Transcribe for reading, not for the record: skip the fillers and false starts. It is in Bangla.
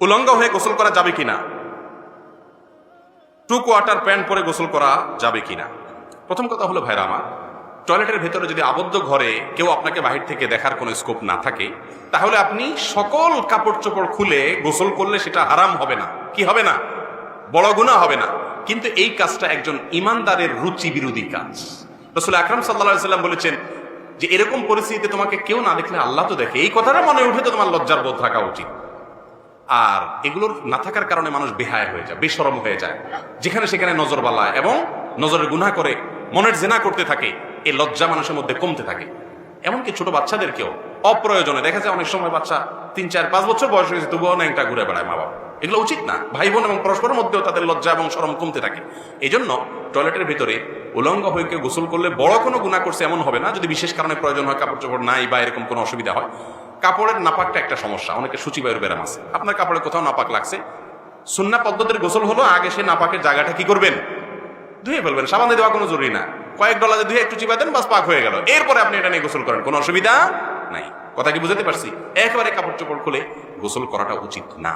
উলঙ্গ হয়ে গোসল করা যাবে কিনা, টু কোয়ার্টার প্যান্ট পরে গোসল করা যাবে কিনা। প্রথম কথা হলো ভাইরা আমার, টয়লেটের ভেতরে যদি আবদ্ধ ঘরে কেউ আপনাকে বাহির থেকে দেখার কোনো স্কোপ না থাকে, তাহলে আপনি সকল কাপড় চোপড় খুলে গোসল করলে সেটা হারাম হবে না। কি হবে না? বড় গুনাহ হবে না। কিন্তু এই কাজটা একজন ইমানদারের রুচি বিরোধী কাজ। রাসূল আকরাম সাল্লাল্লাহু আলাইহি ওয়াসাল্লাম বলেছেন যে এরকম পরিস্থিতিতে তোমাকে কেউ না দেখলে আল্লাহ তো দেখে, এই কথাটা মনে উঠে তো তোমার লজ্জার বোধ থাকা উচিত। আর এগুলোর না থাকার কারণে মানুষ বেহায়া হয়ে যায়, বেশরম হয়ে যায়, যেখানে সেখানে নজর বালায় এবং নজরের গুনাহ করে মনের জেনা করতে থাকে। এই লজ্জা মানুষের মধ্যে কমতে থাকে। এমনকি ছোট বাচ্চাদেরকেও অপ্রয়োজনে দেখা যায়, অনেক সময় বাচ্চা 3, 4, 5 বছর বয়স হয়েছে তবুও ন্যাংটা ঘুরে বেড়ায় মা বাবা। এগুলো উচিত না। ভাই বোন এবং পরস্পরের মধ্যেও তাদের লজ্জা এবং শরম কমতে থাকে। এই জন্য টয়লেটের ভিতরে উলঙ্গ হয়ে কেউ গোসল করলে বড় কোনো গুনাহ করছে এমন হবে না, যদি বিশেষ কারণে প্রয়োজন হয়, কাপড় চোপড় নাই বা এরকম কোনো অসুবিধা হয়। কাপড়ের নাপাকটা একটা সমস্যা, অনেকে সূচিবায়ুর ব্যারাম আছে, আপনার কাপড়ে কোথাও নাপাক লাগছে, সুন্নাহ পদ্ধতির গোসল হলো আগে সে নাপাকের জায়গাটা কি করবেন? ধুয়ে ফেলবেন। সাবান দিয়ে দেওয়া কোনো জরুরি না, কয়েক ডলারে ধুয়ে একটু চিপা দেন, বাস পাক হয়ে গেল। এরপরে আপনি এটা নিয়ে গোসল করেন, কোনো অসুবিধা নাই। কথা কি বুঝতে পারছি? একেবারে কাপড় চোপড় খুলে গোসল করাটা উচিত না।